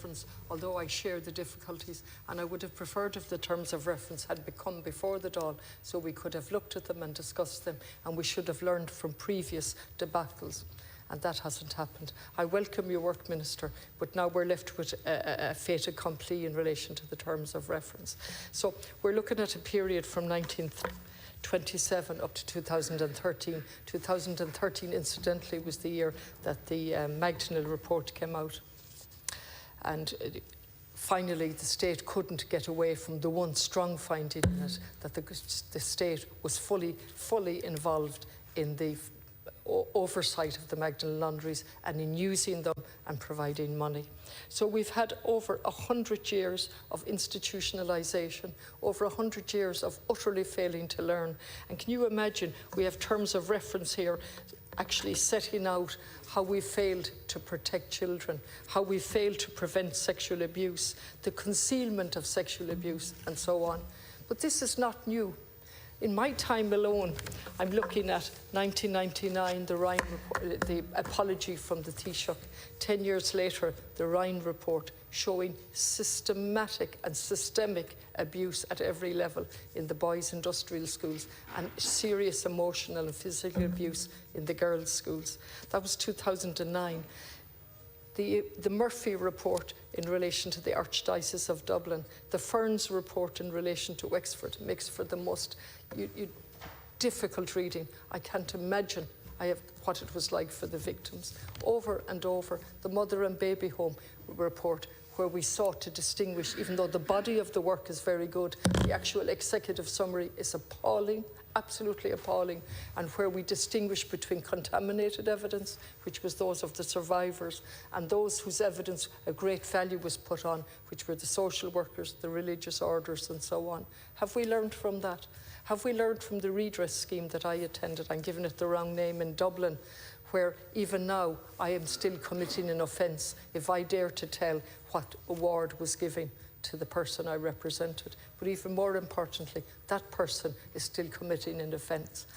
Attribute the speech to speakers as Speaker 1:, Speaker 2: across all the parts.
Speaker 1: reference, although I share the difficulties, and I would have preferred if the terms of reference had become before the Dáil, so we could have looked at them and discussed them, and we should have learned from previous debacles. And that hasn't happened. I welcome your work, Minister, but now we're left with a fait accompli in relation to the terms of reference. So we're looking at a period from 1927 up to 2013. 2013, incidentally, was the year that the Magdalene report came out. And finally, the state couldn't get away from the one strong finding in it, that the state was fully involved in the oversight of the Magdalene laundries and in using them and providing money. So we've had over 100 years of institutionalisation, over 100 years of utterly failing to learn. And can you imagine, we have terms of reference here actually setting out how we failed to protect children, how we failed to prevent sexual abuse, the concealment of sexual abuse, and so on. But this is not new. In my time alone, I'm looking at 1999, the Ryan report, the apology from the Taoiseach. 10 years later, the Ryan report showing systematic and systemic abuse at every level in the boys' industrial schools and serious emotional and physical abuse in the girls' schools. That was 2009. The Murphy report in relation to the Archdiocese of Dublin, the Ferns report in relation to Wexford makes for the most difficult reading. I can't imagine what it was like for the victims. Over and over, the Mother and Baby Home report, where we sought to distinguish, even though the body of the work is very good, the actual executive summary is appalling, absolutely appalling, and where we distinguish between contaminated evidence, which was those of the survivors, and those whose evidence a great value was put on, which were the social workers, the religious orders, and so on. Have we learned from that? Have we learned from the redress scheme that I attended? I'm giving it the wrong name, in Dublin, where even now I am still committing an offence if I dare to tell what award was given to the person I represented. But even more importantly, that person is still committing an offence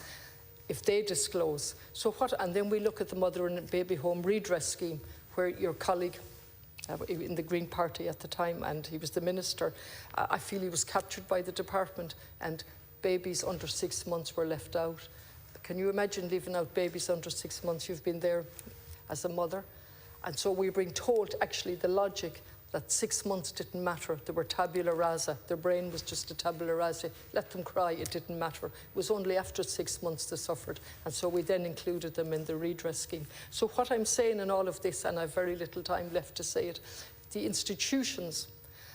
Speaker 1: if they disclose. So what? And then we look at the Mother and Baby Home redress scheme, where your colleague in the Green Party at the time, and he was the minister, I feel he was captured by the department, and babies under 6 months were left out. Can you imagine leaving out babies under 6 months? You've been there as a mother. And so we were being told, actually, the logic that 6 months didn't matter. They were tabula rasa. Their brain was just a tabula rasa. Let them cry, it didn't matter. It was only after 6 months they suffered. And so we then included them in the redress scheme. So what I'm saying in all of this, and I've very little time left to say it, the institutions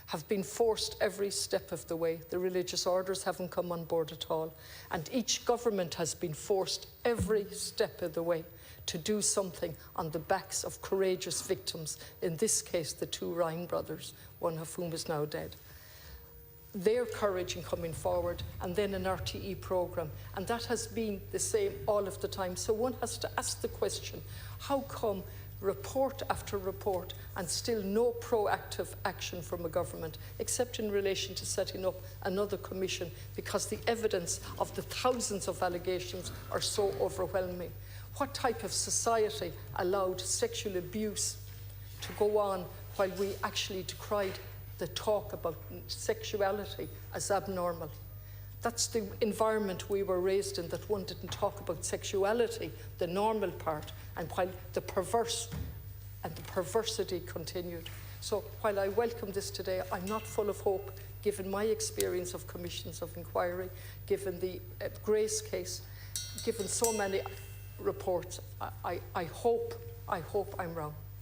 Speaker 1: have been forced every step of the way. The religious orders haven't come on board at all. And each government has been forced every step of the way to do something on the backs of courageous victims, in this case the two Ryan brothers, one of whom is now dead. Their courage in coming forward, and then an RTE programme, and that has been the same all of the time. So one has to ask the question, how come report after report and still no proactive action from a government, except in relation to setting up another commission, because the evidence of the thousands of allegations are so overwhelming? What type of society allowed sexual abuse to go on while we actually decried the talk about sexuality as abnormal? That's the environment we were raised in, that one didn't talk about sexuality, the normal part, and while the perverse and the perversity continued. So while I welcome this today, I'm not full of hope, given my experience of commissions of inquiry, given the Grace case, given so many reports. I hope I'm wrong.